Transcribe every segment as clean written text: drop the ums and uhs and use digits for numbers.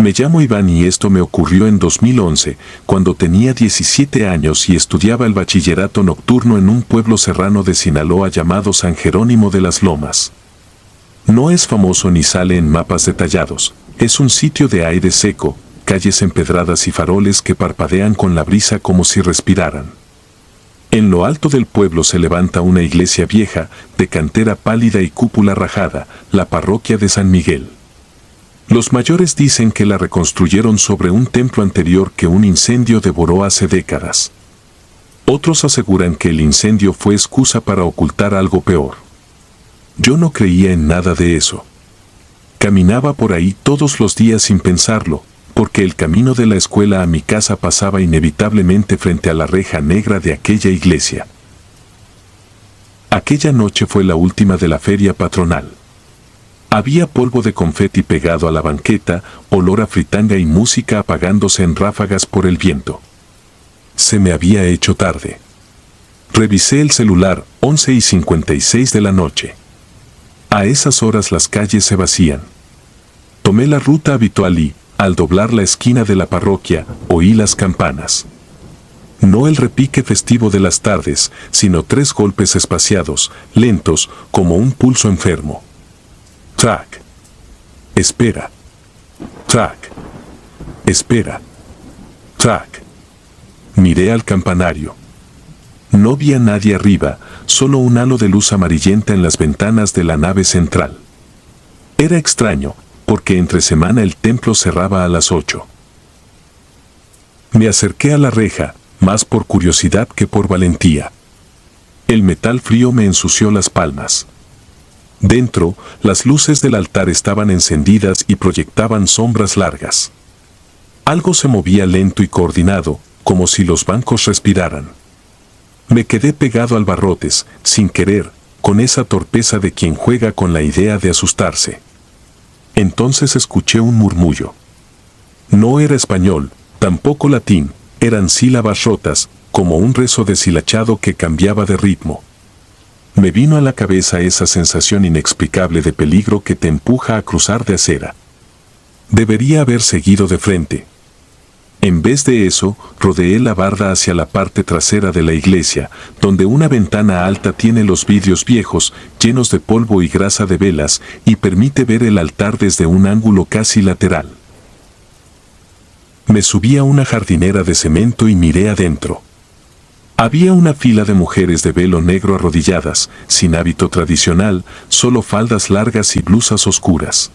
Me llamo Iván y esto me ocurrió en 2011, cuando tenía 17 años y estudiaba el bachillerato nocturno en un pueblo serrano de Sinaloa llamado San Jerónimo de las Lomas. No es famoso ni sale en mapas detallados, es un sitio de aire seco, calles empedradas y faroles que parpadean con la brisa como si respiraran. En lo alto del pueblo se levanta una iglesia vieja, de cantera pálida y cúpula rajada, la parroquia de San Miguel. Los mayores dicen que la reconstruyeron sobre un templo anterior que un incendio devoró hace décadas. Otros aseguran que el incendio fue excusa para ocultar algo peor. Yo no creía en nada de eso. Caminaba por ahí todos los días sin pensarlo, porque el camino de la escuela a mi casa pasaba inevitablemente frente a la reja negra de aquella iglesia. Aquella noche fue la última de la feria patronal. Había polvo de confeti pegado a la banqueta, olor a fritanga y música apagándose en ráfagas por el viento. Se me había hecho tarde. Revisé el celular, 11:56 de la noche. A esas horas las calles se vacían. Tomé la ruta habitual y, al doblar la esquina de la parroquia, oí las campanas. No el repique festivo de las tardes, sino 3 golpes espaciados, lentos, como un pulso enfermo. Track. Espera. Track. Espera. Track. Miré al campanario. No vi a nadie arriba, solo un halo de luz amarillenta en las ventanas de la nave central. Era extraño, porque entre semana el templo cerraba a las 8. Me acerqué a la reja, más por curiosidad que por valentía. El metal frío me ensució las palmas. Dentro, las luces del altar estaban encendidas y proyectaban sombras largas. Algo se movía lento y coordinado, como si los bancos respiraran. Me quedé pegado al barrotes, sin querer, con esa torpeza de quien juega con la idea de asustarse. Entonces escuché un murmullo. No era español, tampoco latín, eran sílabas rotas, como un rezo deshilachado que cambiaba de ritmo. Me vino a la cabeza esa sensación inexplicable de peligro que te empuja a cruzar de acera. Debería haber seguido de frente. En vez de eso, rodeé la barda hacia la parte trasera de la iglesia, donde una ventana alta tiene los vidrios viejos, llenos de polvo y grasa de velas, y permite ver el altar desde un ángulo casi lateral. Me subí a una jardinera de cemento y miré adentro. Había una fila de mujeres de velo negro arrodilladas, sin hábito tradicional, solo faldas largas y blusas oscuras.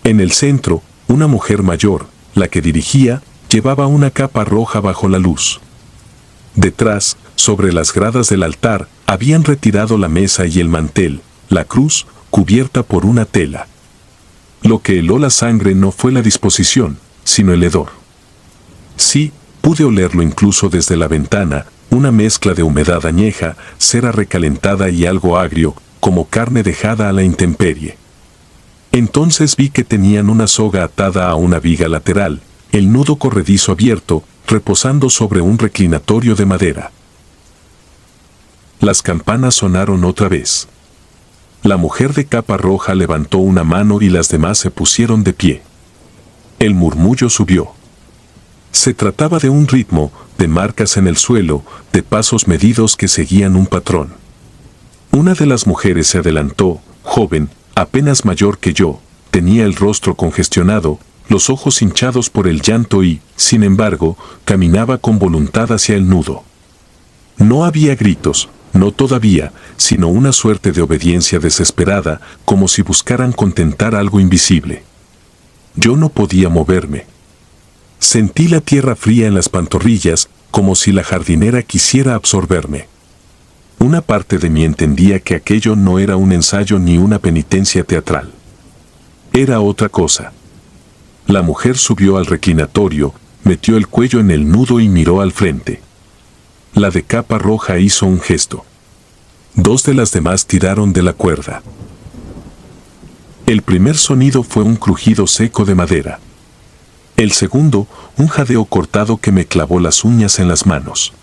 En el centro, una mujer mayor, la que dirigía, llevaba una capa roja bajo la luz. Detrás, sobre las gradas del altar, habían retirado la mesa y el mantel, la cruz, cubierta por una tela. Lo que heló la sangre no fue la disposición, sino el hedor. Sí, pude olerlo incluso desde la ventana, una mezcla de humedad añeja, cera recalentada y algo agrio, como carne dejada a la intemperie. Entonces vi que tenían una soga atada a una viga lateral, el nudo corredizo abierto, reposando sobre un reclinatorio de madera. Las campanas sonaron otra vez. La mujer de capa roja levantó una mano y las demás se pusieron de pie. El murmullo subió. Se trataba de un ritmo, de marcas en el suelo, de pasos medidos que seguían un patrón. Una de las mujeres se adelantó, joven, apenas mayor que yo, tenía el rostro congestionado, los ojos hinchados por el llanto y, sin embargo, caminaba con voluntad hacia el nudo. No había gritos, no todavía, sino una suerte de obediencia desesperada, como si buscaran contentar algo invisible. Yo no podía moverme. Sentí la tierra fría en las pantorrillas, como si la jardinera quisiera absorberme. Una parte de mí entendía que aquello no era un ensayo ni una penitencia teatral. Era otra cosa. La mujer subió al reclinatorio, metió el cuello en el nudo y miró al frente. La de capa roja hizo un gesto. 2 de las demás tiraron de la cuerda. El primer sonido fue un crujido seco de madera. El segundo, un jadeo cortado que me clavó las uñas en las manos.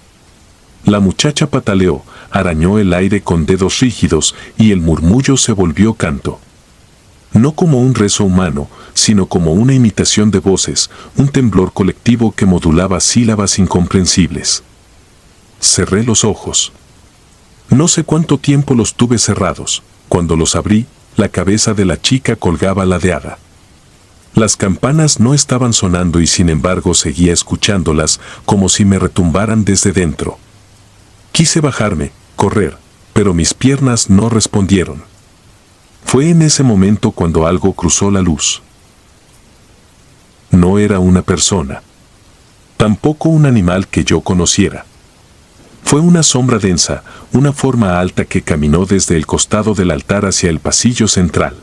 La muchacha pataleó, arañó el aire con dedos rígidos y el murmullo se volvió canto. No como un rezo humano, sino como una imitación de voces, un temblor colectivo que modulaba sílabas incomprensibles. Cerré los ojos. No sé cuánto tiempo los tuve cerrados. Cuando los abrí, la cabeza de la chica colgaba ladeada. Las campanas no estaban sonando y sin embargo seguía escuchándolas como si me retumbaran desde dentro. Quise bajarme, correr, pero mis piernas no respondieron. Fue en ese momento cuando algo cruzó la luz. No era una persona. Tampoco un animal que yo conociera. Fue una sombra densa, una forma alta que caminó desde el costado del altar hacia el pasillo central.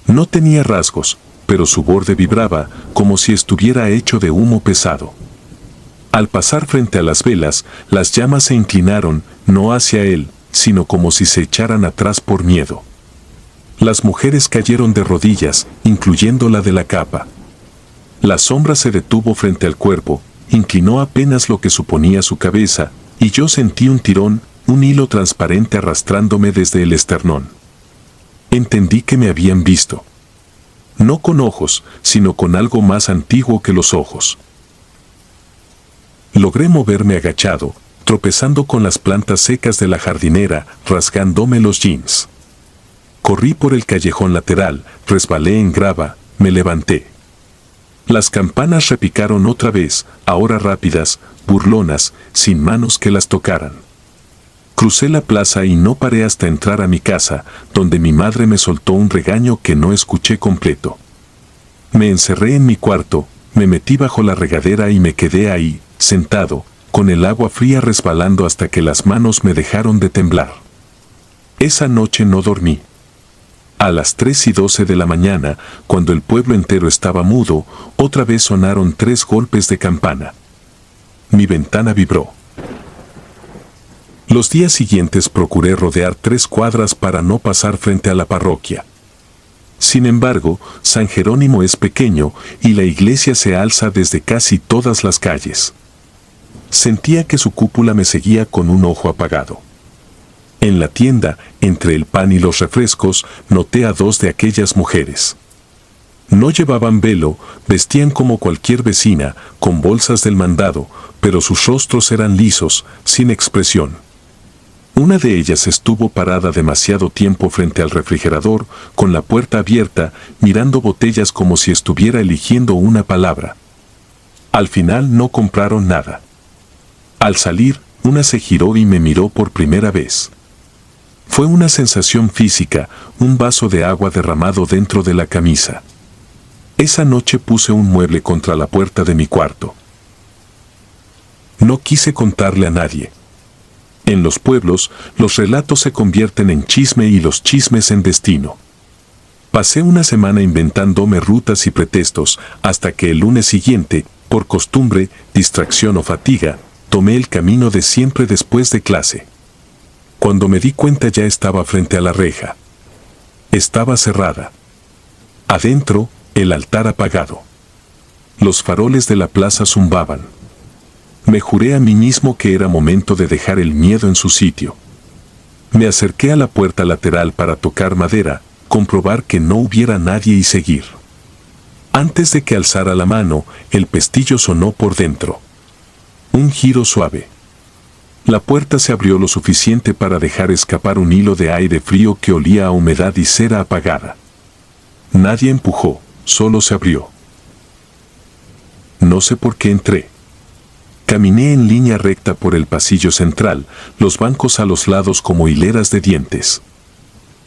No tenía rasgos, pero su borde vibraba como si estuviera hecho de humo pesado. Al pasar frente a las velas, las llamas se inclinaron, no hacia él, sino como si se echaran atrás por miedo. Las mujeres cayeron de rodillas, incluyendo la de la capa. La sombra se detuvo frente al cuerpo, inclinó apenas lo que suponía su cabeza, y yo sentí un tirón, un hilo transparente arrastrándome desde el esternón. Entendí que me habían visto. No con ojos, sino con algo más antiguo que los ojos. Logré moverme agachado, tropezando con las plantas secas de la jardinera, rasgándome los jeans. Corrí por el callejón lateral, resbalé en grava, me levanté. Las campanas repicaron otra vez, ahora rápidas, burlonas, sin manos que las tocaran. Crucé la plaza y no paré hasta entrar a mi casa, donde mi madre me soltó un regaño que no escuché completo. Me encerré en mi cuarto, me metí bajo la regadera y me quedé ahí, sentado, con el agua fría resbalando hasta que las manos me dejaron de temblar. Esa noche no dormí. A las 3:12 de la mañana, cuando el pueblo entero estaba mudo, otra vez sonaron 3 golpes de campana. Mi ventana vibró. Los días siguientes procuré rodear 3 cuadras para no pasar frente a la parroquia. Sin embargo, San Jerónimo es pequeño y la iglesia se alza desde casi todas las calles. Sentía que su cúpula me seguía con un ojo apagado. En la tienda, entre el pan y los refrescos, noté a 2 de aquellas mujeres. No llevaban velo, vestían como cualquier vecina, con bolsas del mandado, pero sus rostros eran lisos, sin expresión. Una de ellas estuvo parada demasiado tiempo frente al refrigerador, con la puerta abierta, mirando botellas como si estuviera eligiendo una palabra. Al final no compraron nada. Al salir, una se giró y me miró por primera vez. Fue una sensación física, un vaso de agua derramado dentro de la camisa. Esa noche puse un mueble contra la puerta de mi cuarto. No quise contarle a nadie. En los pueblos, los relatos se convierten en chisme y los chismes en destino. Pasé una semana inventándome rutas y pretextos, hasta que el lunes siguiente, por costumbre, distracción o fatiga, tomé el camino de siempre después de clase. Cuando me di cuenta ya estaba frente a la reja. Estaba cerrada. Adentro, el altar apagado. Los faroles de la plaza zumbaban. Me juré a mí mismo que era momento de dejar el miedo en su sitio. Me acerqué a la puerta lateral para tocar madera, comprobar que no hubiera nadie y seguir. Antes de que alzara la mano, el pestillo sonó por dentro. Un giro suave. La puerta se abrió lo suficiente para dejar escapar un hilo de aire frío que olía a humedad y cera apagada. Nadie empujó, solo se abrió. No sé por qué entré. Caminé en línea recta por el pasillo central, los bancos a los lados como hileras de dientes.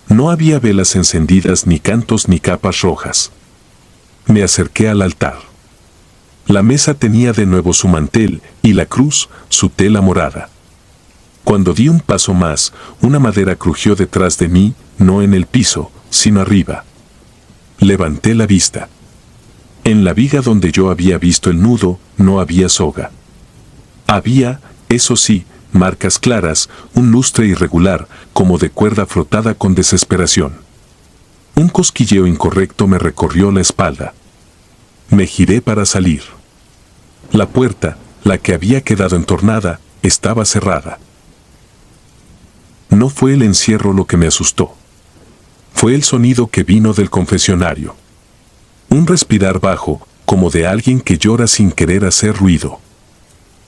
No había velas encendidas, ni cantos ni capas rojas. Me acerqué al altar. La mesa tenía de nuevo su mantel y la cruz, su tela morada. Cuando di un paso más, una madera crujió detrás de mí, no en el piso, sino arriba. Levanté la vista. En la viga donde yo había visto el nudo, no había soga. Había, eso sí, marcas claras, un lustre irregular, como de cuerda frotada con desesperación. Un cosquilleo incorrecto me recorrió la espalda. Me giré para salir. La puerta, la que había quedado entornada, estaba cerrada. No fue el encierro lo que me asustó. Fue el sonido que vino del confesionario. Un respirar bajo, como de alguien que llora sin querer hacer ruido.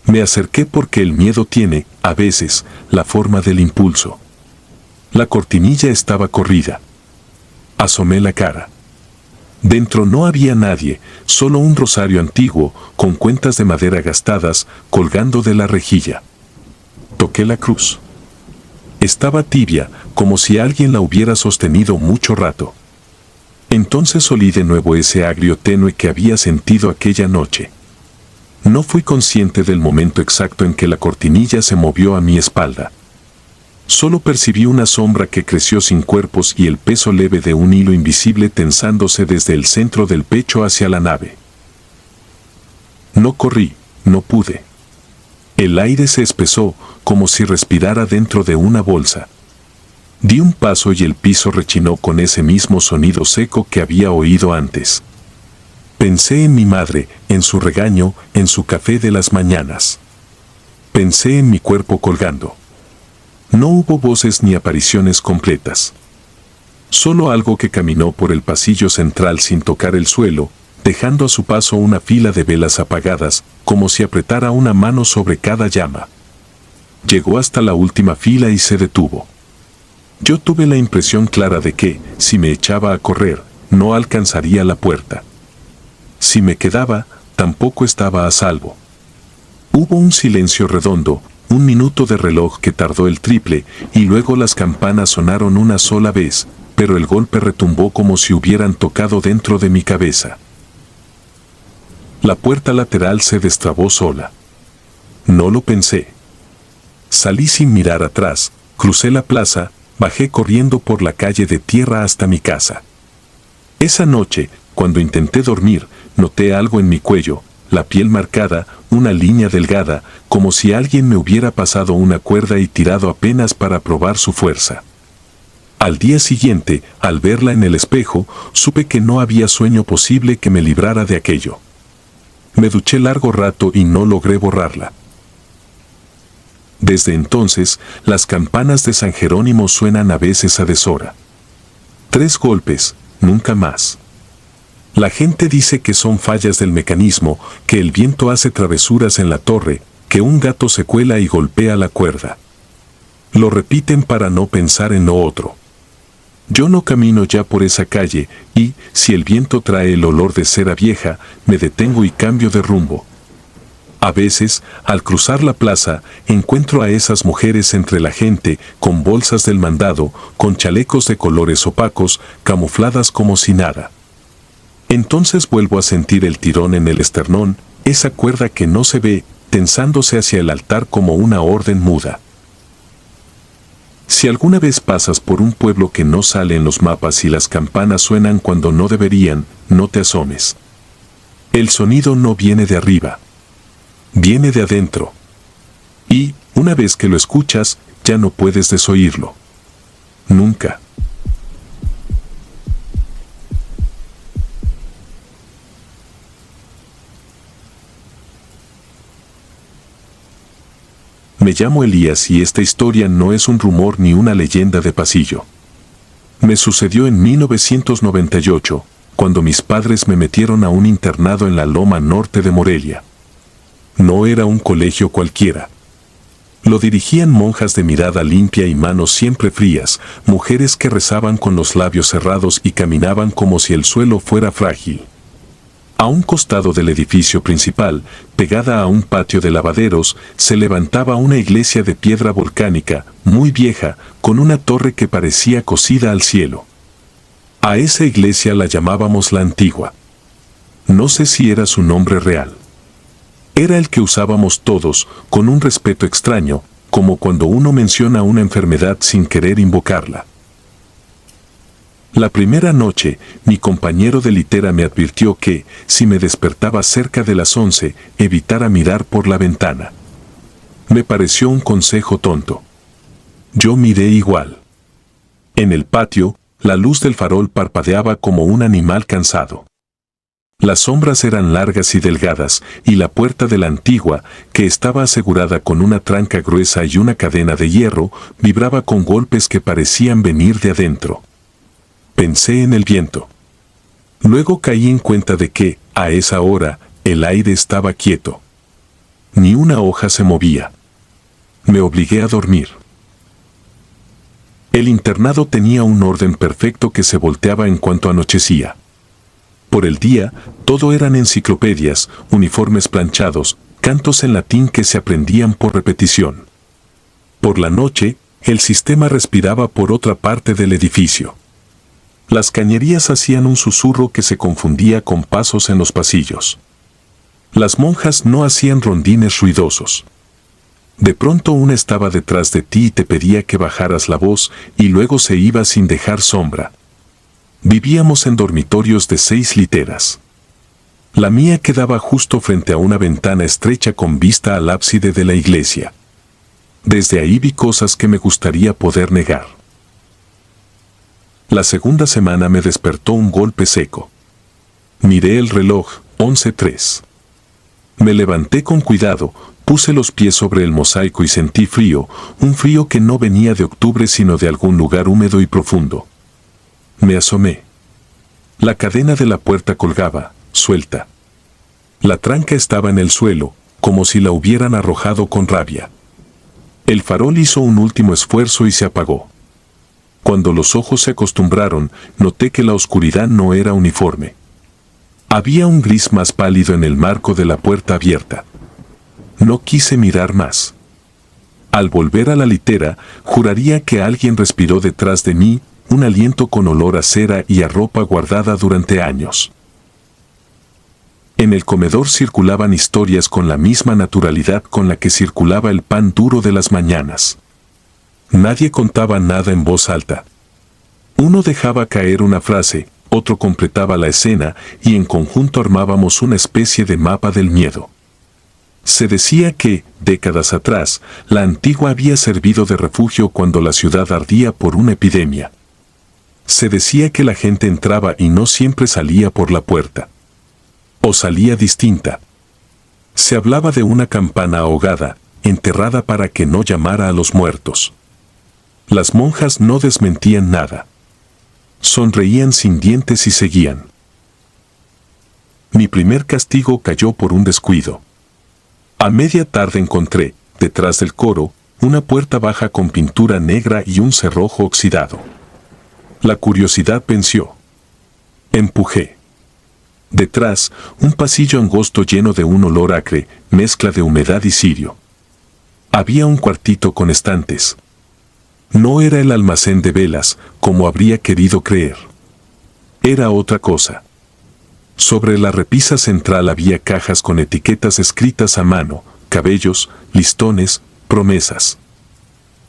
Me acerqué porque el miedo tiene, a veces, la forma del impulso. La cortinilla estaba corrida. Asomé la cara. Dentro no había nadie, solo un rosario antiguo, con cuentas de madera gastadas, colgando de la rejilla. Toqué la cruz. Estaba tibia, como si alguien la hubiera sostenido mucho rato. Entonces olí de nuevo ese agrio tenue que había sentido aquella noche. No fui consciente del momento exacto en que la cortinilla se movió a mi espalda. Solo percibí una sombra que creció sin cuerpos y el peso leve de un hilo invisible tensándose desde el centro del pecho hacia la nave. No corrí, no pude. El aire se espesó, como si respirara dentro de una bolsa. Di un paso y el piso rechinó con ese mismo sonido seco que había oído antes. Pensé en mi madre, en su regaño, en su café de las mañanas. Pensé en mi cuerpo colgando. No hubo voces ni apariciones completas. Solo algo que caminó por el pasillo central sin tocar el suelo, dejando a su paso una fila de velas apagadas, como si apretara una mano sobre cada llama. Llegó hasta la última fila y se detuvo. Yo tuve la impresión clara de que, si me echaba a correr, no alcanzaría la puerta. Si me quedaba, tampoco estaba a salvo. Hubo un silencio redondo, un minuto de reloj que tardó el triple, y luego las campanas sonaron una sola vez, pero el golpe retumbó como si hubieran tocado dentro de mi cabeza. La puerta lateral se destrabó sola. No lo pensé. Salí sin mirar atrás, crucé la plaza, bajé corriendo por la calle de tierra hasta mi casa. Esa noche, cuando intenté dormir, noté algo en mi cuello, la piel marcada, una línea delgada, como si alguien me hubiera pasado una cuerda y tirado apenas para probar su fuerza. Al día siguiente, al verla en el espejo, supe que no había sueño posible que me librara de aquello. Me duché largo rato y no logré borrarla. Desde entonces, las campanas de San Jerónimo suenan a veces a deshora. 3 golpes, nunca más. La gente dice que son fallas del mecanismo, que el viento hace travesuras en la torre, que un gato se cuela y golpea la cuerda. Lo repiten para no pensar en lo otro. Yo no camino ya por esa calle y, si el viento trae el olor de cera vieja, me detengo y cambio de rumbo. A veces, al cruzar la plaza, encuentro a esas mujeres entre la gente, con bolsas del mandado, con chalecos de colores opacos, camufladas como si nada. Entonces vuelvo a sentir el tirón en el esternón, esa cuerda que no se ve, tensándose hacia el altar como una orden muda. Si alguna vez pasas por un pueblo que no sale en los mapas y las campanas suenan cuando no deberían, no te asomes. El sonido no viene de arriba. Viene de adentro. Y, una vez que lo escuchas, ya no puedes desoírlo. Nunca. Me llamo Elías y esta historia no es un rumor ni una leyenda de pasillo. Me sucedió en 1998, cuando mis padres me metieron a un internado en la Loma Norte de Morelia. No era un colegio cualquiera. Lo dirigían monjas de mirada limpia y manos siempre frías, mujeres que rezaban con los labios cerrados y caminaban como si el suelo fuera frágil. A un costado del edificio principal, pegada a un patio de lavaderos, se levantaba una iglesia de piedra volcánica, muy vieja, con una torre que parecía cosida al cielo. A esa iglesia la llamábamos la Antigua. No sé si era su nombre real. Era el que usábamos todos, con un respeto extraño, como cuando uno menciona una enfermedad sin querer invocarla. La primera noche, mi compañero de litera me advirtió que, si me despertaba cerca de las 11, evitara mirar por la ventana. Me pareció un consejo tonto. Yo miré igual. En el patio, la luz del farol parpadeaba como un animal cansado. Las sombras eran largas y delgadas, y la puerta de la Antigua, que estaba asegurada con una tranca gruesa y una cadena de hierro, vibraba con golpes que parecían venir de adentro. Pensé en el viento. Luego caí en cuenta de que, a esa hora, el aire estaba quieto. Ni una hoja se movía. Me obligué a dormir. El internado tenía un orden perfecto que se volteaba en cuanto anochecía. Por el día, todo eran enciclopedias, uniformes planchados, cantos en latín que se aprendían por repetición. Por la noche, el sistema respiraba por otra parte del edificio. Las cañerías hacían un susurro que se confundía con pasos en los pasillos. Las monjas no hacían rondines ruidosos. De pronto una estaba detrás de ti y te pedía que bajaras la voz y luego se iba sin dejar sombra. Vivíamos en dormitorios de 6 literas. La mía quedaba justo frente a una ventana estrecha con vista al ábside de la iglesia. Desde ahí vi cosas que me gustaría poder negar. La segunda semana me despertó un golpe seco. Miré el reloj, 11:03. Me levanté con cuidado, puse los pies sobre el mosaico y sentí frío, un frío que no venía de octubre sino de algún lugar húmedo y profundo. Me asomé. La cadena de la puerta colgaba, suelta. La tranca estaba en el suelo, como si la hubieran arrojado con rabia. El farol hizo un último esfuerzo y se apagó. Cuando los ojos se acostumbraron, noté que la oscuridad no era uniforme. Había un gris más pálido en el marco de la puerta abierta. No quise mirar más. Al volver a la litera, juraría que alguien respiró detrás de mí, un aliento con olor a cera y a ropa guardada durante años. En el comedor circulaban historias con la misma naturalidad con la que circulaba el pan duro de las mañanas. Nadie contaba nada en voz alta. Uno dejaba caer una frase, otro completaba la escena y en conjunto armábamos una especie de mapa del miedo. Se decía que, décadas atrás, la Antigua había servido de refugio cuando la ciudad ardía por una epidemia. Se decía que la gente entraba y no siempre salía por la puerta. O salía distinta. Se hablaba de una campana ahogada, enterrada para que no llamara a los muertos. Las monjas no desmentían nada. Sonreían sin dientes y seguían. Mi primer castigo cayó por un descuido. A media tarde encontré, detrás del coro, una puerta baja con pintura negra y un cerrojo oxidado. La curiosidad venció. Empujé. Detrás, un pasillo angosto lleno de un olor acre, mezcla de humedad y cirio. Había un cuartito con estantes. No era el almacén de velas, como habría querido creer. Era otra cosa. Sobre la repisa central había cajas con etiquetas escritas a mano, cabellos, listones, promesas.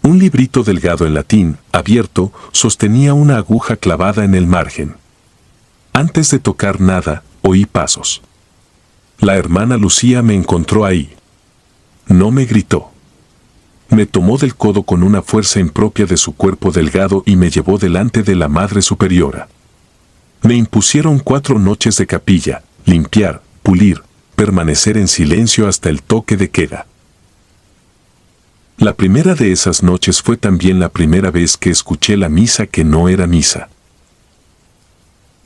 Un librito delgado en latín, abierto, sostenía una aguja clavada en el margen. Antes de tocar nada, oí pasos. La hermana Lucía me encontró ahí. No me gritó. Me tomó del codo con una fuerza impropia de su cuerpo delgado y me llevó delante de la Madre Superiora. Me impusieron 4 noches de capilla, limpiar, pulir, permanecer en silencio hasta el toque de queda. La primera de esas noches fue también la primera vez que escuché la misa que no era misa.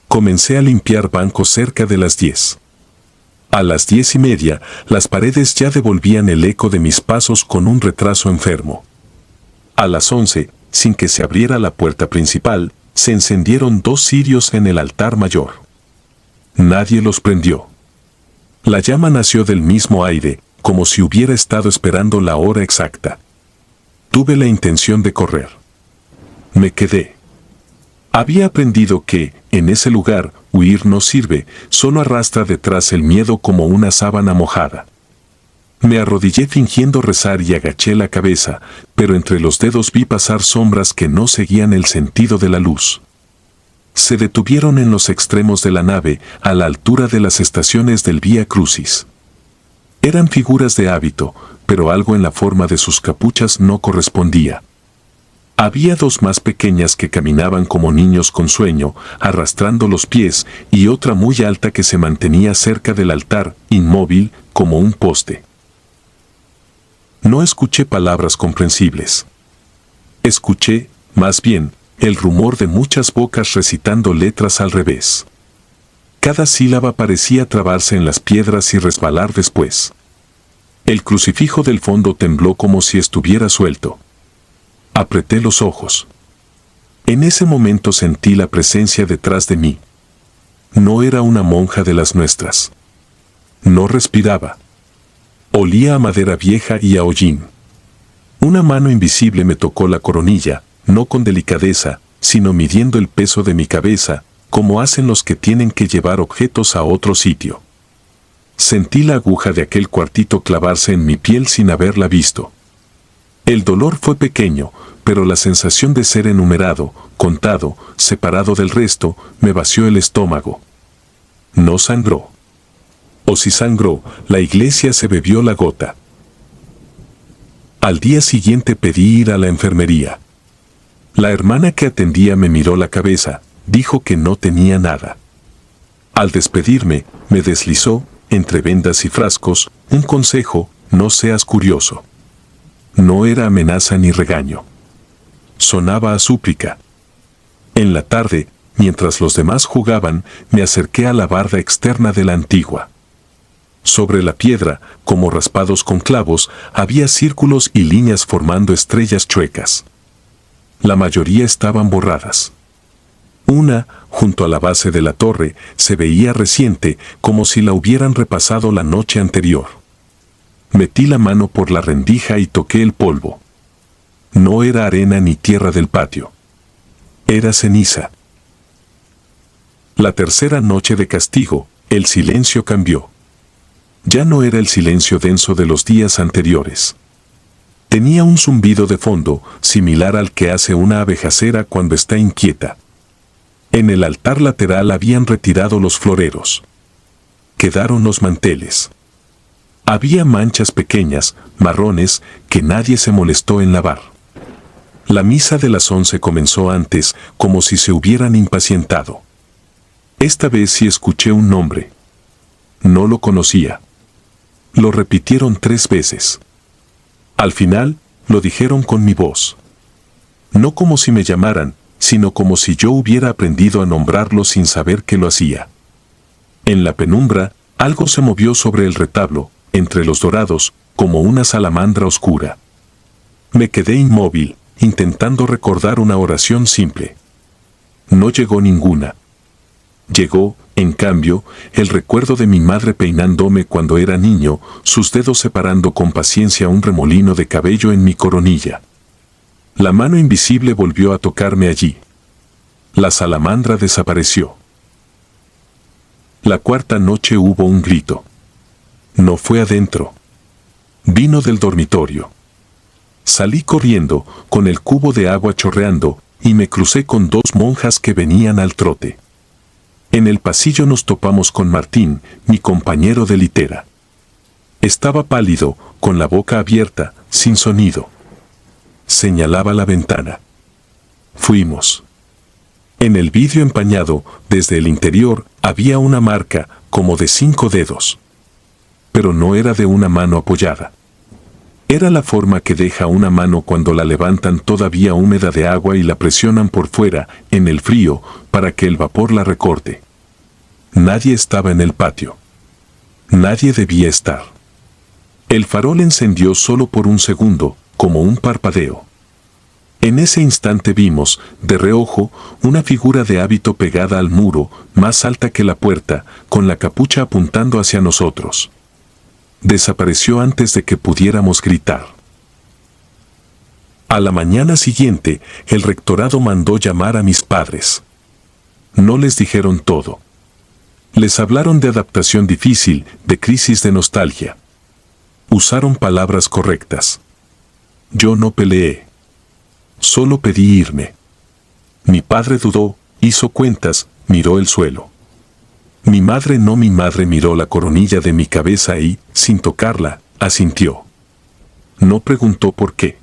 Comencé a limpiar bancos cerca de las 10. A las 10:30, las paredes ya devolvían el eco de mis pasos con un retraso enfermo. A las 11, sin que se abriera la puerta principal, se encendieron 2 cirios en el altar mayor. Nadie los prendió. La llama nació del mismo aire, como si hubiera estado esperando la hora exacta. Tuve la intención de correr. Me quedé. Había aprendido que, en ese lugar, huir no sirve, solo arrastra detrás el miedo como una sábana mojada. Me arrodillé fingiendo rezar y agaché la cabeza, pero entre los dedos vi pasar sombras que no seguían el sentido de la luz. Se detuvieron en los extremos de la nave, a la altura de las estaciones del Vía Crucis. Eran figuras de hábito, pero algo en la forma de sus capuchas no correspondía. Había 2 más pequeñas que caminaban como niños con sueño, arrastrando los pies, y otra muy alta que se mantenía cerca del altar, inmóvil, como un poste. No escuché palabras comprensibles. Escuché, más bien, el rumor de muchas bocas recitando letras al revés. Cada sílaba parecía trabarse en las piedras y resbalar después. El crucifijo del fondo tembló como si estuviera suelto. Apreté los ojos. En ese momento sentí la presencia detrás de mí. No era una monja de las nuestras. No respiraba. Olía a madera vieja y a hollín. Una mano invisible me tocó la coronilla, no con delicadeza, sino midiendo el peso de mi cabeza, como hacen los que tienen que llevar objetos a otro sitio. Sentí la aguja de aquel cuartito clavarse en mi piel sin haberla visto. El dolor fue pequeño, pero la sensación de ser enumerado, contado, separado del resto, me vació el estómago. No sangró. O si sangró, la iglesia se bebió la gota. Al día siguiente pedí ir a la enfermería. La hermana que atendía me miró la cabeza, dijo que no tenía nada. Al despedirme, me deslizó, entre vendas y frascos, un consejo: no seas curioso. No era amenaza ni regaño. Sonaba a súplica. En la tarde, mientras los demás jugaban, me acerqué a la barda externa de la antigua. Sobre la piedra, como raspados con clavos, había círculos y líneas formando estrellas chuecas. La mayoría estaban borradas. Una, junto a la base de la torre, se veía reciente, como si la hubieran repasado la noche anterior. Metí la mano por la rendija y toqué el polvo. No era arena ni tierra del patio. Era ceniza. La tercera noche de castigo, el silencio cambió. Ya no era el silencio denso de los días anteriores. Tenía un zumbido de fondo, similar al que hace una abejacera cuando está inquieta. En el altar lateral habían retirado los floreros. Quedaron los manteles. Había manchas pequeñas, marrones, que nadie se molestó en lavar. La misa de las 11 comenzó antes, como si se hubieran impacientado. Esta vez sí escuché un nombre. No lo conocía. Lo repitieron 3 veces. Al final, lo dijeron con mi voz. No como si me llamaran, sino como si yo hubiera aprendido a nombrarlo sin saber que lo hacía. En la penumbra, algo se movió sobre el retablo, entre los dorados, como una salamandra oscura. Me quedé inmóvil, intentando recordar una oración simple. No llegó ninguna. Llegó, en cambio, el recuerdo de mi madre peinándome cuando era niño, sus dedos separando con paciencia un remolino de cabello en mi coronilla. La mano invisible volvió a tocarme allí. La salamandra desapareció. La cuarta noche hubo un grito. No fue adentro. Vino del dormitorio. Salí corriendo, con el cubo de agua chorreando, y me crucé con 2 monjas que venían al trote. En el pasillo nos topamos con Martín, mi compañero de litera. Estaba pálido, con la boca abierta, sin sonido. Señalaba la ventana. Fuimos. En el vidrio empañado, desde el interior, había una marca, como de 5 dedos. Pero no era de una mano apoyada. Era la forma que deja una mano cuando la levantan todavía húmeda de agua y la presionan por fuera, en el frío, para que el vapor la recorte. Nadie estaba en el patio. Nadie debía estar. El farol encendió solo por un segundo, como un parpadeo. En ese instante vimos, de reojo, una figura de hábito pegada al muro, más alta que la puerta, con la capucha apuntando hacia nosotros. Desapareció antes de que pudiéramos gritar. A la mañana siguiente, el rectorado mandó llamar a mis padres. No les dijeron todo. Les hablaron de adaptación difícil, de crisis de nostalgia. Usaron palabras correctas. Yo no peleé. Solo pedí irme. Mi padre dudó, hizo cuentas, miró el suelo. Mi madre miró la coronilla de mi cabeza y, sin tocarla, asintió. No preguntó por qué.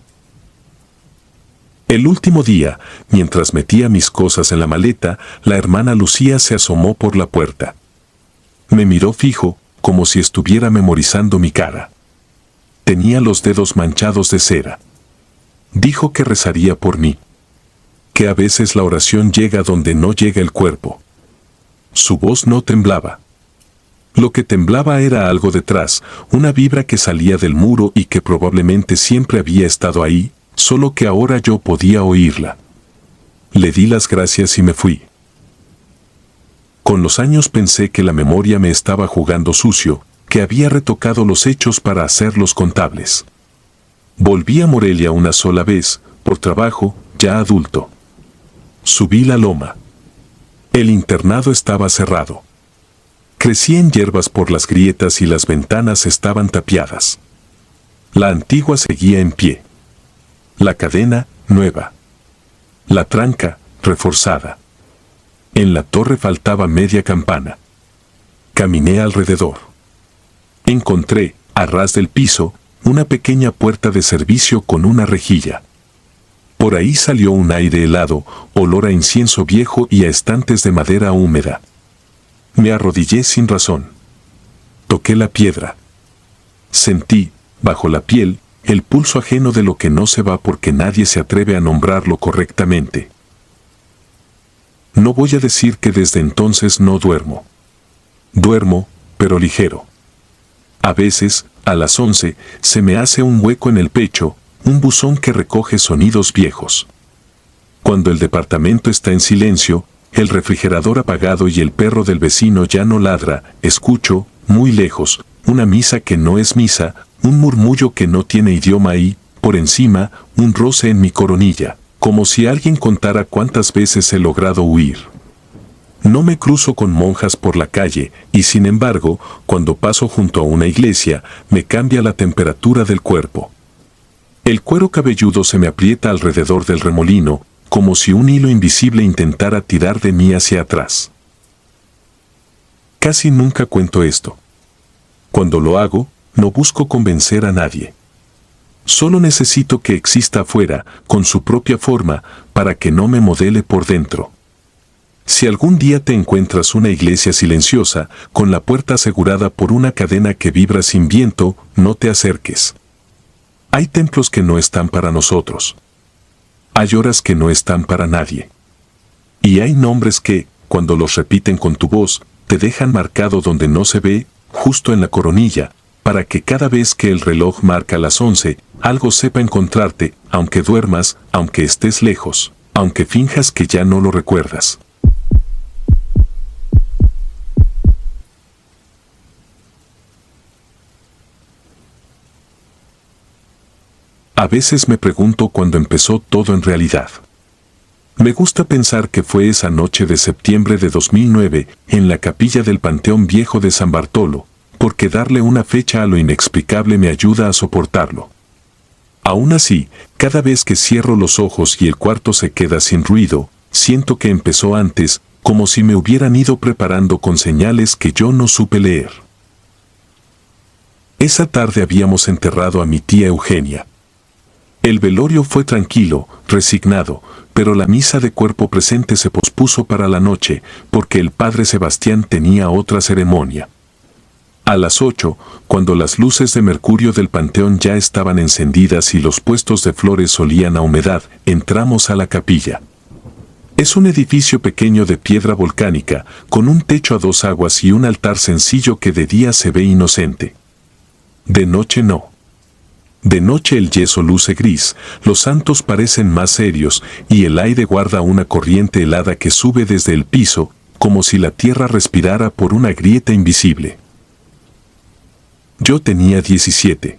El último día, mientras metía mis cosas en la maleta, la hermana Lucía se asomó por la puerta. Me miró fijo, como si estuviera memorizando mi cara. Tenía los dedos manchados de cera. Dijo que rezaría por mí. que a veces la oración llega donde no llega el cuerpo. Su voz no temblaba. Lo que temblaba era algo detrás, una vibra que salía del muro y que probablemente siempre había estado ahí, solo que ahora yo podía oírla. Le di las gracias y me fui. Con los años pensé que la memoria me estaba jugando sucio, que había retocado los hechos para hacerlos contables. Volví a Morelia una sola vez, por trabajo, ya adulto. Subí la loma. El internado estaba cerrado. Crecían hierbas por las grietas y las ventanas estaban tapiadas. La antigua seguía en pie. La cadena, nueva. La tranca, reforzada. En la torre faltaba media campana. Caminé alrededor. Encontré, a ras del piso, una pequeña puerta de servicio con una rejilla. Por ahí salió un aire helado, olor a incienso viejo y a estantes de madera húmeda. Me arrodillé sin razón. Toqué la piedra. Sentí, bajo la piel, el pulso ajeno de lo que no se va porque nadie se atreve a nombrarlo correctamente. No voy a decir que desde entonces no duermo. Duermo, pero ligero. A veces, a las 11, se me hace un hueco en el pecho, un buzón que recoge sonidos viejos. Cuando el departamento está en silencio, el refrigerador apagado y el perro del vecino ya no ladra, escucho, muy lejos, una misa que no es misa, un murmullo que no tiene idioma y, por encima, un roce en mi coronilla, como si alguien contara cuántas veces he logrado huir. No me cruzo con monjas por la calle, y sin embargo, cuando paso junto a una iglesia, me cambia la temperatura del cuerpo. El cuero cabelludo se me aprieta alrededor del remolino, como si un hilo invisible intentara tirar de mí hacia atrás. Casi nunca cuento esto. Cuando lo hago, no busco convencer a nadie. Solo necesito que exista afuera, con su propia forma, para que no me modele por dentro. Si algún día te encuentras una iglesia silenciosa, con la puerta asegurada por una cadena que vibra sin viento, no te acerques. Hay templos que no están para nosotros. Hay horas que no están para nadie. Y hay nombres que, cuando los repiten con tu voz, te dejan marcado donde no se ve, justo en la coronilla, para que cada vez que el reloj marca las 11, algo sepa encontrarte, aunque duermas, aunque estés lejos, aunque finjas que ya no lo recuerdas. A veces me pregunto cuándo empezó todo en realidad. Me gusta pensar que fue esa noche de septiembre de 2009, en la capilla del Panteón Viejo de San Bartolo, porque darle una fecha a lo inexplicable me ayuda a soportarlo. Aún así, cada vez que cierro los ojos y el cuarto se queda sin ruido, siento que empezó antes, como si me hubieran ido preparando con señales que yo no supe leer. Esa tarde habíamos enterrado a mi tía Eugenia. El velorio fue tranquilo, resignado, pero la misa de cuerpo presente se pospuso para la noche, porque el padre Sebastián tenía otra ceremonia. A las 8, cuando las luces de mercurio del panteón ya estaban encendidas y los puestos de flores olían a humedad, entramos a la capilla. Es un edificio pequeño de piedra volcánica, con un techo a dos aguas y un altar sencillo que de día se ve inocente. De noche no. De noche el yeso luce gris, los santos parecen más serios y el aire guarda una corriente helada que sube desde el piso, como si la tierra respirara por una grieta invisible. Yo tenía 17.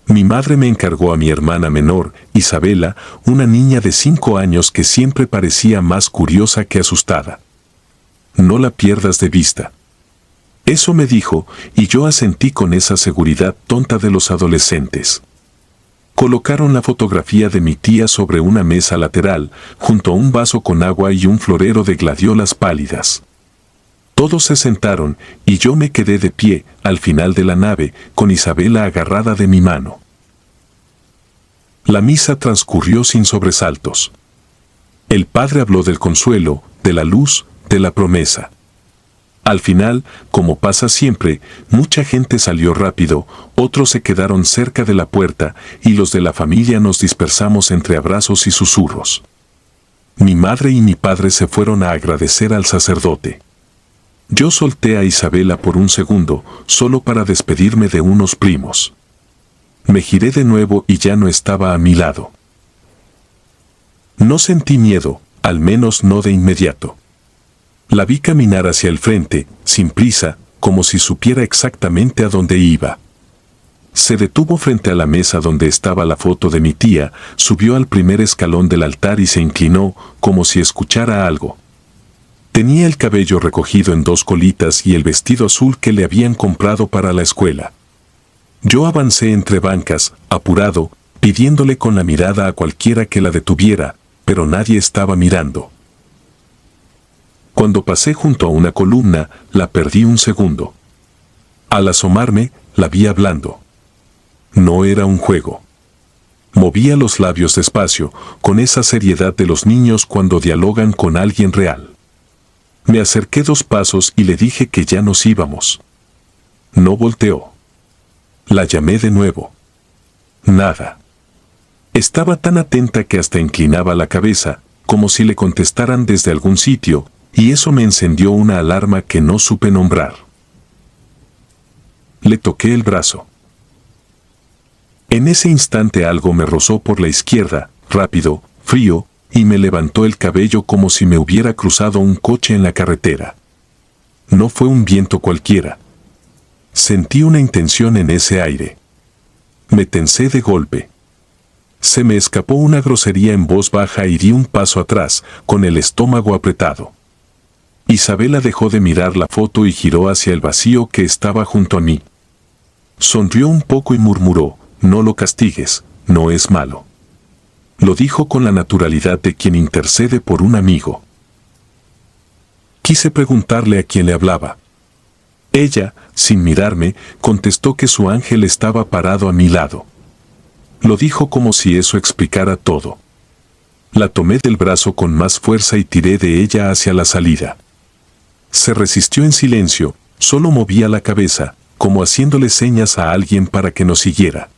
Mi madre me encargó a mi hermana menor, Isabela, una niña de 5 años que siempre parecía más curiosa que asustada. No la pierdas de vista. Eso me dijo, y yo asentí con esa seguridad tonta de los adolescentes. Colocaron la fotografía de mi tía sobre una mesa lateral, junto a un vaso con agua y un florero de gladiolas pálidas. Todos se sentaron, y yo me quedé de pie, al final de la nave, con Isabela agarrada de mi mano. La misa transcurrió sin sobresaltos. El padre habló del consuelo, de la luz, de la promesa. Al final, como pasa siempre, mucha gente salió rápido, otros se quedaron cerca de la puerta y los de la familia nos dispersamos entre abrazos y susurros. Mi madre y mi padre se fueron a agradecer al sacerdote. Yo solté a Isabela por un segundo, solo para despedirme de unos primos. Me giré de nuevo y ya no estaba a mi lado. No sentí miedo, al menos no de inmediato. La vi caminar hacia el frente, sin prisa, como si supiera exactamente a dónde iba. Se detuvo frente a la mesa donde estaba la foto de mi tía, subió al primer escalón del altar y se inclinó, como si escuchara algo. Tenía el cabello recogido en 2 colitas y el vestido azul que le habían comprado para la escuela. Yo avancé entre bancas, apurado, pidiéndole con la mirada a cualquiera que la detuviera, pero nadie estaba mirando. Cuando pasé junto a una columna, la perdí un segundo. Al asomarme, la vi hablando. No era un juego. Movía los labios despacio, con esa seriedad de los niños cuando dialogan con alguien real. Me acerqué 2 pasos y le dije que ya nos íbamos. No volteó. La llamé de nuevo. Nada. Estaba tan atenta que hasta inclinaba la cabeza, como si le contestaran desde algún sitio, y eso me encendió una alarma que no supe nombrar. Le toqué el brazo. En ese instante algo me rozó por la izquierda, rápido, frío, y me levantó el cabello como si me hubiera cruzado un coche en la carretera. No fue un viento cualquiera. Sentí una intención en ese aire. Me tensé de golpe. Se me escapó una grosería en voz baja y di un paso atrás, con el estómago apretado. Isabela dejó de mirar la foto y giró hacia el vacío que estaba junto a mí. Sonrió un poco y murmuró: «No lo castigues, no es malo». Lo dijo con la naturalidad de quien intercede por un amigo. Quise preguntarle a quién le hablaba. Ella, sin mirarme, contestó que su ángel estaba parado a mi lado. Lo dijo como si eso explicara todo. La tomé del brazo con más fuerza y tiré de ella hacia la salida. Se resistió en silencio, solo movía la cabeza, como haciéndole señas a alguien para que nos siguiera.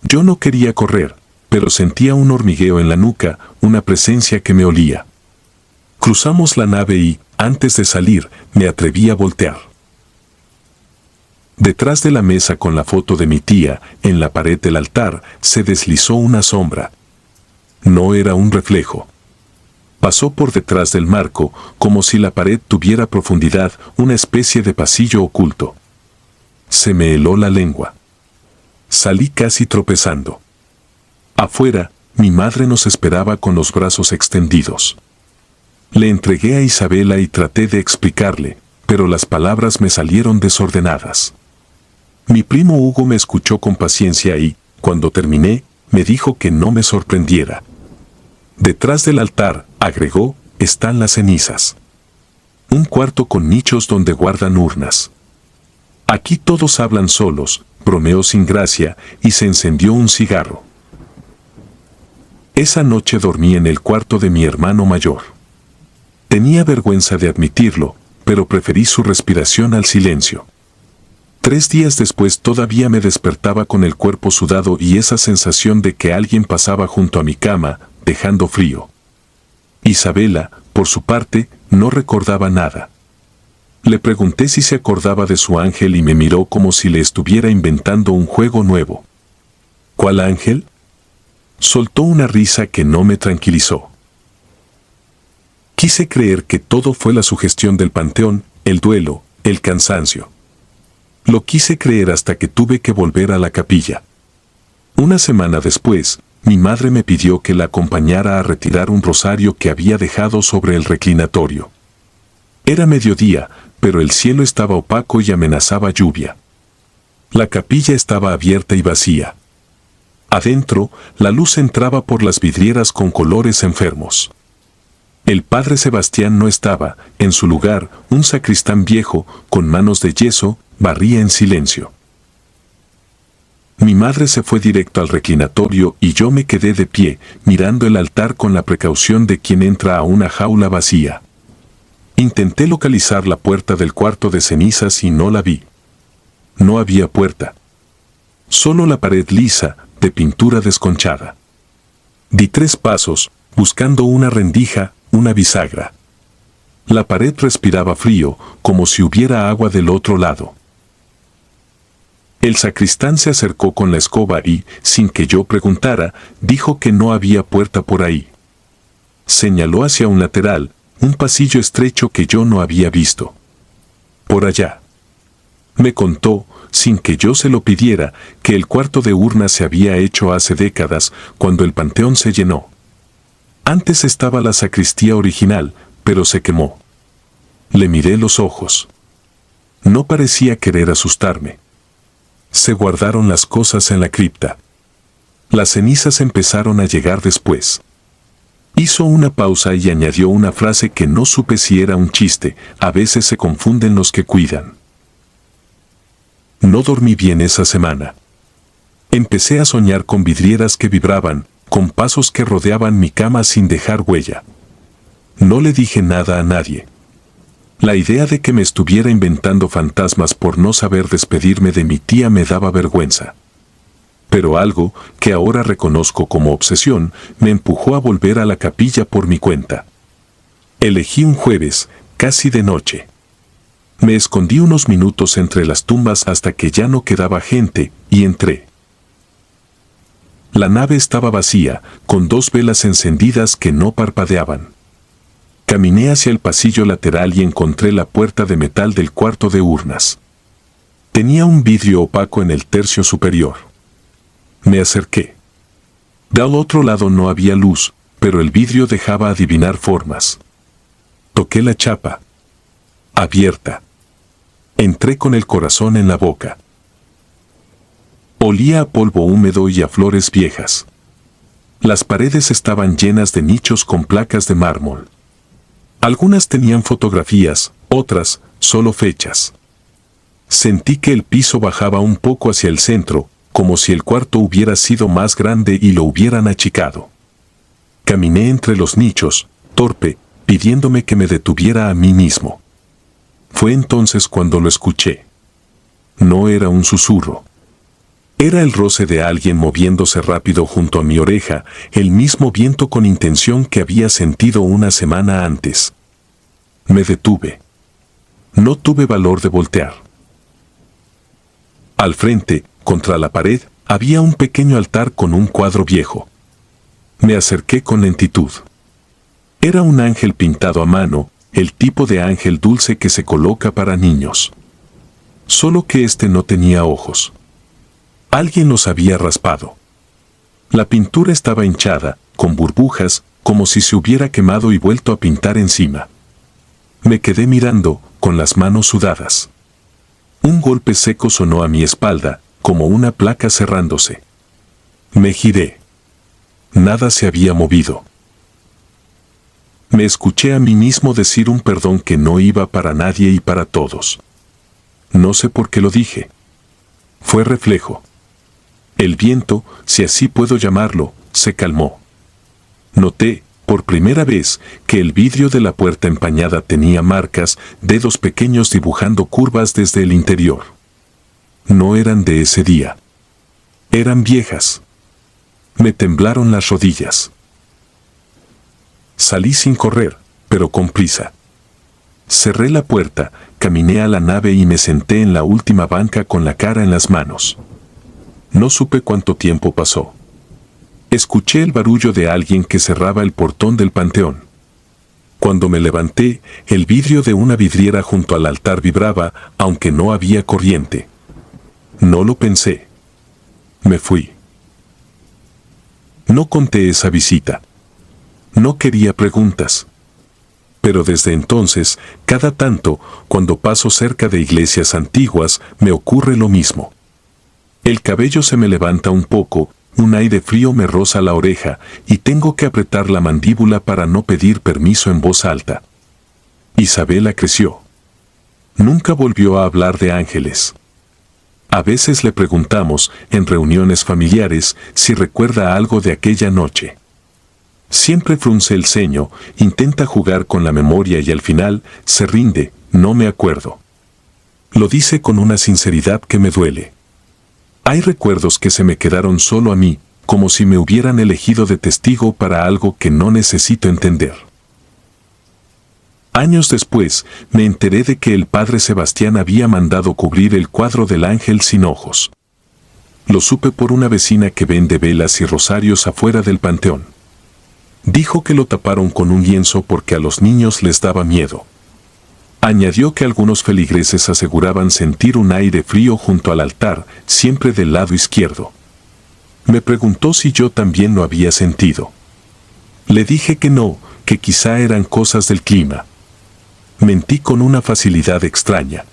Yo no quería correr, pero sentía un hormigueo en la nuca, una presencia que me olía. Cruzamos la nave y, antes de salir, me atreví a voltear. Detrás de la mesa con la foto de mi tía, en la pared del altar, se deslizó una sombra. No era un reflejo. Pasó por detrás del marco, como si la pared tuviera profundidad, una especie de pasillo oculto. Se me heló la lengua. Salí casi tropezando. Afuera, mi madre nos esperaba con los brazos extendidos. Le entregué a Isabela y traté de explicarle, pero las palabras me salieron desordenadas. Mi primo Hugo me escuchó con paciencia y, cuando terminé, me dijo que no me sorprendiera. Detrás del altar, agregó, están las cenizas. Un cuarto con nichos donde guardan urnas. Aquí todos hablan solos, bromeó sin gracia, y se encendió un cigarro. Esa noche dormí en el cuarto de mi hermano mayor. Tenía vergüenza de admitirlo, pero preferí su respiración al silencio. 3 días después todavía me despertaba con el cuerpo sudado y esa sensación de que alguien pasaba junto a mi cama, dejando frío. Isabela, por su parte, no recordaba nada. Le pregunté si se acordaba de su ángel y me miró como si le estuviera inventando un juego nuevo. ¿Cuál ángel? Soltó una risa que no me tranquilizó. Quise creer que todo fue la sugestión del panteón, el duelo, el cansancio. Lo quise creer hasta que tuve que volver a la capilla. Una semana después, mi madre me pidió que la acompañara a retirar un rosario que había dejado sobre el reclinatorio. Era mediodía, pero el cielo estaba opaco y amenazaba lluvia. La capilla estaba abierta y vacía. Adentro, la luz entraba por las vidrieras con colores enfermos. El padre Sebastián no estaba, en su lugar, un sacristán viejo, con manos de yeso, barría en silencio. Mi madre se fue directo al reclinatorio y yo me quedé de pie, mirando el altar con la precaución de quien entra a una jaula vacía. Intenté localizar la puerta del cuarto de cenizas y no la vi. No había puerta. Solo la pared lisa, de pintura desconchada. Di 3 pasos, buscando una rendija, una bisagra. La pared respiraba frío, como si hubiera agua del otro lado. El sacristán se acercó con la escoba y, sin que yo preguntara, dijo que no había puerta por ahí. Señaló hacia un lateral, un pasillo estrecho que yo no había visto. Por allá. Me contó, sin que yo se lo pidiera, que el cuarto de urna se había hecho hace décadas, cuando el panteón se llenó. Antes estaba la sacristía original, pero se quemó. Le miré los ojos. No parecía querer asustarme. Se guardaron las cosas en la cripta. Las cenizas empezaron a llegar después. Hizo una pausa y añadió una frase que no supe si era un chiste. A veces se confunden los que cuidan. No dormí bien esa semana. Empecé a soñar con vidrieras que vibraban, con pasos que rodeaban mi cama sin dejar huella. No le dije nada a nadie. La idea de que me estuviera inventando fantasmas por no saber despedirme de mi tía me daba vergüenza. Pero algo, que ahora reconozco como obsesión, me empujó a volver a la capilla por mi cuenta. Elegí un jueves, casi de noche. Me escondí unos minutos entre las tumbas hasta que ya no quedaba gente, y entré. La nave estaba vacía, con 2 velas encendidas que no parpadeaban. Caminé hacia el pasillo lateral y encontré la puerta de metal del cuarto de urnas. Tenía un vidrio opaco en el tercio superior. Me acerqué. Del otro lado no había luz, pero el vidrio dejaba adivinar formas. Toqué la chapa. Abierta. Entré con el corazón en la boca. Olía a polvo húmedo y a flores viejas. Las paredes estaban llenas de nichos con placas de mármol. Algunas tenían fotografías, otras, solo fechas. Sentí que el piso bajaba un poco hacia el centro, como si el cuarto hubiera sido más grande y lo hubieran achicado. Caminé entre los nichos, torpe, pidiéndome que me detuviera a mí mismo. Fue entonces cuando lo escuché. No era un susurro. Era el roce de alguien moviéndose rápido junto a mi oreja, el mismo viento con intención que había sentido una semana antes. Me detuve. No tuve valor de voltear. Al frente, contra la pared, había un pequeño altar con un cuadro viejo. Me acerqué con lentitud. Era un ángel pintado a mano, el tipo de ángel dulce que se coloca para niños. Solo que este no tenía ojos. Alguien los había raspado. La pintura estaba hinchada, con burbujas, como si se hubiera quemado y vuelto a pintar encima. Me quedé mirando, con las manos sudadas. Un golpe seco sonó a mi espalda, como una placa cerrándose. Me giré. Nada se había movido. Me escuché a mí mismo decir un perdón que no iba para nadie y para todos. No sé por qué lo dije. Fue reflejo. El viento, si así puedo llamarlo, se calmó. Noté, por primera vez, que el vidrio de la puerta empañada tenía marcas, dedos pequeños dibujando curvas desde el interior. No eran de ese día. Eran viejas. Me temblaron las rodillas. Salí sin correr, pero con prisa. Cerré la puerta, caminé a la nave y me senté en la última banca con la cara en las manos. No supe cuánto tiempo pasó. Escuché el barullo de alguien que cerraba el portón del panteón. Cuando me levanté, el vidrio de una vidriera junto al altar vibraba, aunque no había corriente. No lo pensé. Me fui. No conté esa visita. No quería preguntas. Pero desde entonces, cada tanto, cuando paso cerca de iglesias antiguas, me ocurre lo mismo. El cabello se me levanta un poco, un aire frío me roza la oreja, y tengo que apretar la mandíbula para no pedir permiso en voz alta. Isabela creció. Nunca volvió a hablar de ángeles. A veces le preguntamos, en reuniones familiares, si recuerda algo de aquella noche. Siempre frunce el ceño, intenta jugar con la memoria y al final, se rinde, no me acuerdo. Lo dice con una sinceridad que me duele. Hay recuerdos que se me quedaron solo a mí, como si me hubieran elegido de testigo para algo que no necesito entender. Años después, me enteré de que el padre Sebastián había mandado cubrir el cuadro del ángel sin ojos. Lo supe por una vecina que vende velas y rosarios afuera del panteón. Dijo que lo taparon con un lienzo porque a los niños les daba miedo. Añadió que algunos feligreses aseguraban sentir un aire frío junto al altar, siempre del lado izquierdo. Me preguntó si yo también lo había sentido. Le dije que no, que quizá eran cosas del clima. Mentí con una facilidad extraña.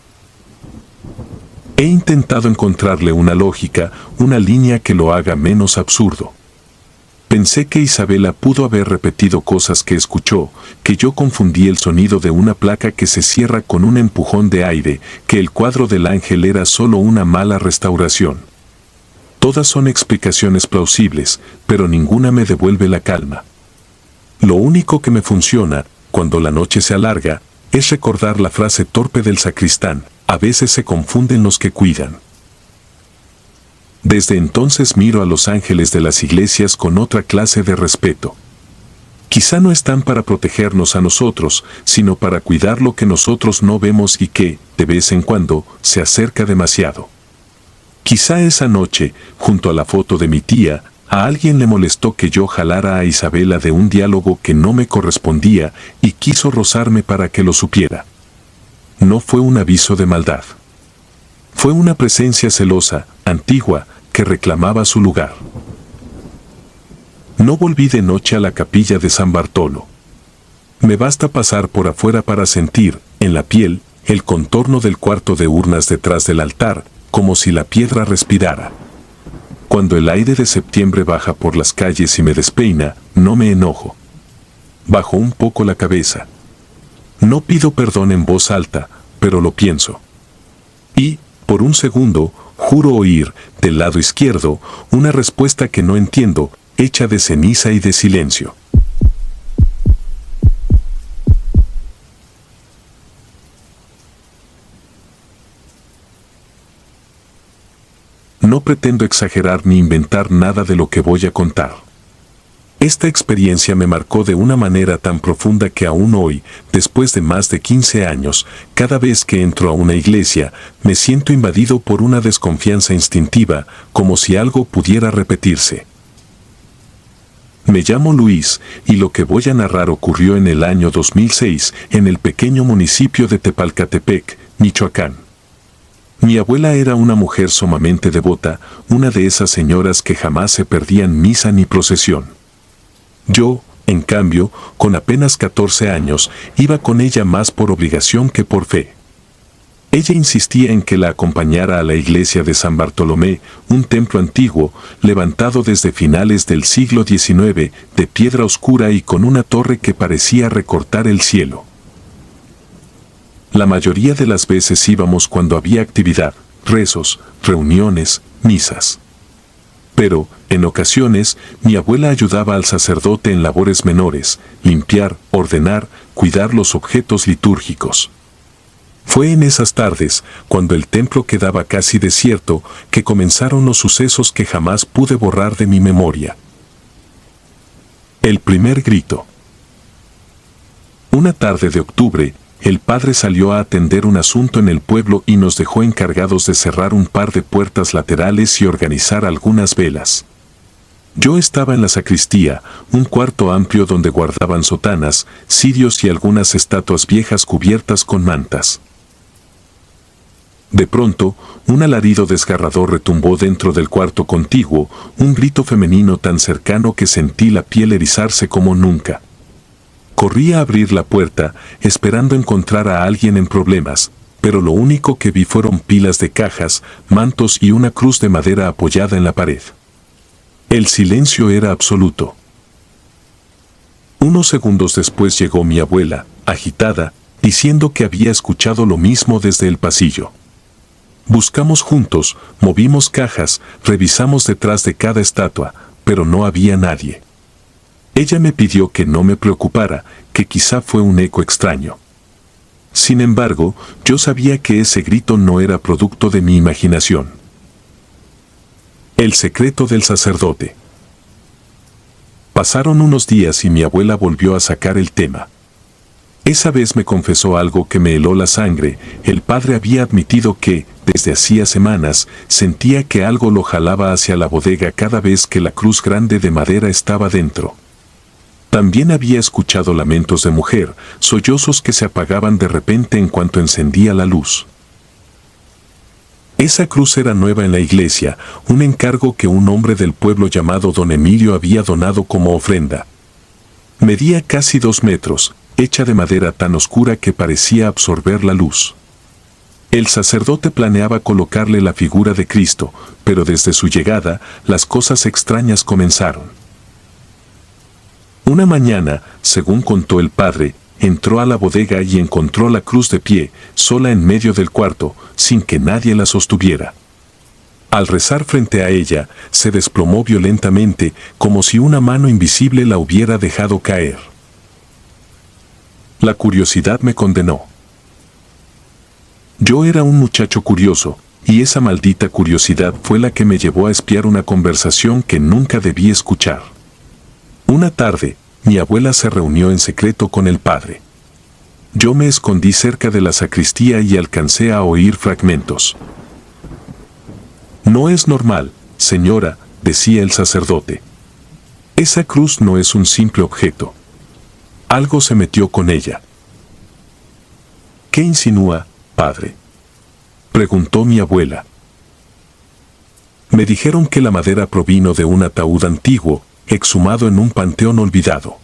He intentado encontrarle una lógica, una línea que lo haga menos absurdo. Pensé que Isabela pudo haber repetido cosas que escuchó, que yo confundí el sonido de una placa que se cierra con un empujón de aire, que el cuadro del ángel era solo una mala restauración. Todas son explicaciones plausibles, pero ninguna me devuelve la calma. Lo único que me funciona, cuando la noche se alarga, es recordar la frase torpe del sacristán: a veces se confunden los que cuidan. Desde entonces miro a los ángeles de las iglesias con otra clase de respeto. Quizá no están para protegernos a nosotros, sino para cuidar lo que nosotros no vemos y que, de vez en cuando, se acerca demasiado. Quizá esa noche, junto a la foto de mi tía, a alguien le molestó que yo jalara a Isabela de un diálogo que no me correspondía y quiso rozarme para que lo supiera. No fue un aviso de maldad. Fue una presencia celosa, antigua, que reclamaba su lugar. No volví de noche a la capilla de San Bartolo. Me basta pasar por afuera para sentir, en la piel, el contorno del cuarto de urnas detrás del altar, como si la piedra respirara. Cuando el aire de septiembre baja por las calles y me despeina, no me enojo. Bajo un poco la cabeza. No pido perdón en voz alta, pero lo pienso. Y, por un segundo, juro oír, del lado izquierdo, una respuesta que no entiendo, hecha de ceniza y de silencio. No pretendo exagerar ni inventar nada de lo que voy a contar. Esta experiencia me marcó de una manera tan profunda que aún hoy, después de más de 15 años, cada vez que entro a una iglesia, me siento invadido por una desconfianza instintiva, como si algo pudiera repetirse. Me llamo Luis, y lo que voy a narrar ocurrió en el año 2006, en el pequeño municipio de Tepalcatepec, Michoacán. Mi abuela era una mujer sumamente devota, una de esas señoras que jamás se perdían misa ni procesión. Yo, en cambio, con apenas 14 años, iba con ella más por obligación que por fe. Ella insistía en que la acompañara a la iglesia de San Bartolomé, un templo antiguo, levantado desde finales del siglo XIX, de piedra oscura y con una torre que parecía recortar el cielo. La mayoría de las veces íbamos cuando había actividad, rezos, reuniones, misas. Pero, en ocasiones, mi abuela ayudaba al sacerdote en labores menores, limpiar, ordenar, cuidar los objetos litúrgicos. Fue en esas tardes, cuando el templo quedaba casi desierto, que comenzaron los sucesos que jamás pude borrar de mi memoria. El primer grito. Una tarde de octubre, el padre salió a atender un asunto en el pueblo y nos dejó encargados de cerrar un par de puertas laterales y organizar algunas velas. Yo estaba en la sacristía, un cuarto amplio donde guardaban sotanas, cirios y algunas estatuas viejas cubiertas con mantas. De pronto, un alarido desgarrador retumbó dentro del cuarto contiguo, un grito femenino tan cercano que sentí la piel erizarse como nunca. Corrí a abrir la puerta, esperando encontrar a alguien en problemas, pero lo único que vi fueron pilas de cajas, mantos y una cruz de madera apoyada en la pared. El silencio era absoluto. Unos segundos después llegó mi abuela, agitada, diciendo que había escuchado lo mismo desde el pasillo. Buscamos juntos, movimos cajas, revisamos detrás de cada estatua, pero no había nadie. Ella me pidió que no me preocupara, que quizá fue un eco extraño. Sin embargo, yo sabía que ese grito no era producto de mi imaginación. El secreto del sacerdote. Pasaron unos días y mi abuela volvió a sacar el tema. Esa vez me confesó algo que me heló la sangre. El padre había admitido que, desde hacía semanas, sentía que algo lo jalaba hacia la bodega cada vez que la cruz grande de madera estaba dentro. También había escuchado lamentos de mujer, sollozos que se apagaban de repente en cuanto encendía la luz. Esa cruz era nueva en la iglesia, un encargo que un hombre del pueblo llamado don Emilio había donado como ofrenda. Medía casi 2 metros, hecha de madera tan oscura que parecía absorber la luz. El sacerdote planeaba colocarle la figura de Cristo, pero desde su llegada, las cosas extrañas comenzaron. Una mañana, según contó el padre, entró a la bodega y encontró la cruz de pie, sola en medio del cuarto, sin que nadie la sostuviera. Al rezar frente a ella, se desplomó violentamente, como si una mano invisible la hubiera dejado caer. La curiosidad me condenó. Yo era un muchacho curioso, y esa maldita curiosidad fue la que me llevó a espiar una conversación que nunca debí escuchar. Una tarde, mi abuela se reunió en secreto con el padre. Yo me escondí cerca de la sacristía y alcancé a oír fragmentos. No es normal, señora, decía el sacerdote. Esa cruz no es un simple objeto. Algo se metió con ella. ¿Qué insinúa, padre?, preguntó mi abuela. Me dijeron que la madera provino de un ataúd antiguo, exhumado en un panteón olvidado.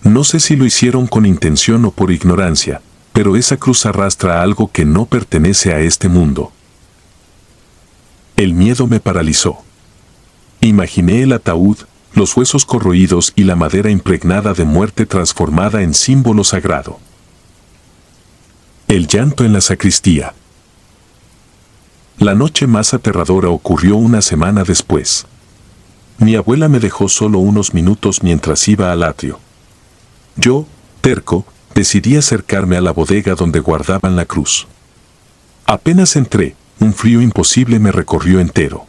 No sé si lo hicieron con intención o por ignorancia, pero esa cruz arrastra algo que no pertenece a este mundo. El miedo me paralizó. Imaginé el ataúd, los huesos corroídos y la madera impregnada de muerte transformada en símbolo sagrado. El llanto en la sacristía. La noche más aterradora ocurrió una semana después. Mi abuela me dejó solo unos minutos mientras iba al atrio. Yo, terco, decidí acercarme a la bodega donde guardaban la cruz. Apenas entré, un frío imposible me recorrió entero.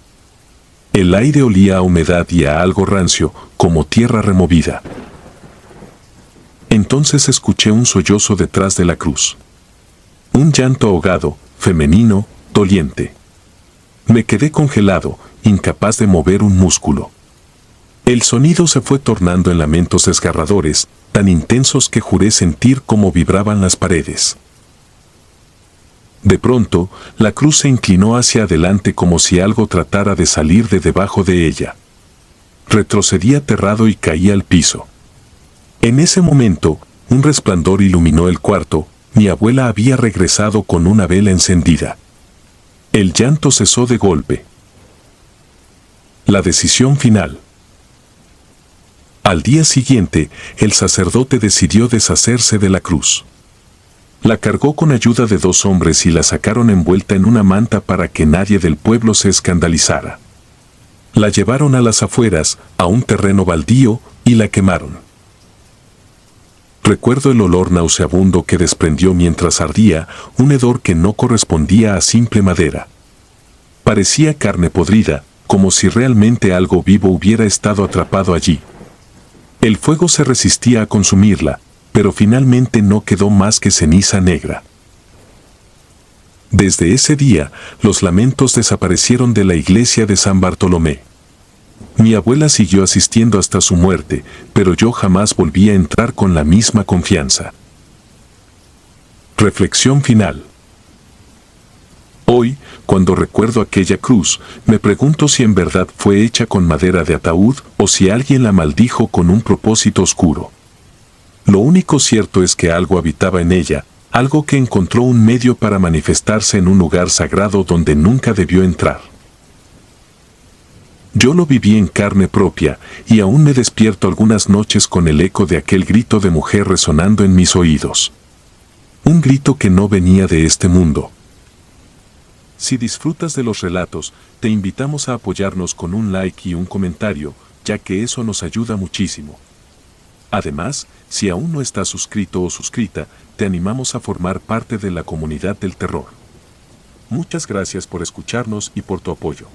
El aire olía a humedad y a algo rancio, como tierra removida. Entonces escuché un sollozo detrás de la cruz. Un llanto ahogado, femenino, doliente. Me quedé congelado, incapaz de mover un músculo. El sonido se fue tornando en lamentos desgarradores, tan intensos que juré sentir cómo vibraban las paredes. De pronto, la cruz se inclinó hacia adelante como si algo tratara de salir de debajo de ella. Retrocedí aterrado y caí al piso. En ese momento, un resplandor iluminó el cuarto. Mi abuela había regresado con una vela encendida. El llanto cesó de golpe. La decisión final. Al día siguiente, el sacerdote decidió deshacerse de la cruz. La cargó con ayuda de 2 hombres y la sacaron envuelta en una manta para que nadie del pueblo se escandalizara. La llevaron a las afueras, a un terreno baldío, y la quemaron. Recuerdo el olor nauseabundo que desprendió mientras ardía, un hedor que no correspondía a simple madera. Parecía carne podrida, como si realmente algo vivo hubiera estado atrapado allí. El fuego se resistía a consumirla, pero finalmente no quedó más que ceniza negra. Desde ese día, los lamentos desaparecieron de la iglesia de San Bartolomé. Mi abuela siguió asistiendo hasta su muerte, pero yo jamás volví a entrar con la misma confianza. Reflexión final. Hoy, cuando recuerdo aquella cruz, me pregunto si en verdad fue hecha con madera de ataúd o si alguien la maldijo con un propósito oscuro. Lo único cierto es que algo habitaba en ella, algo que encontró un medio para manifestarse en un lugar sagrado donde nunca debió entrar. Yo lo viví en carne propia, y aún me despierto algunas noches con el eco de aquel grito de mujer resonando en mis oídos. Un grito que no venía de este mundo. Si disfrutas de los relatos, te invitamos a apoyarnos con un like y un comentario, ya que eso nos ayuda muchísimo. Además, si aún no estás suscrito o suscrita, te animamos a formar parte de la comunidad del terror. Muchas gracias por escucharnos y por tu apoyo.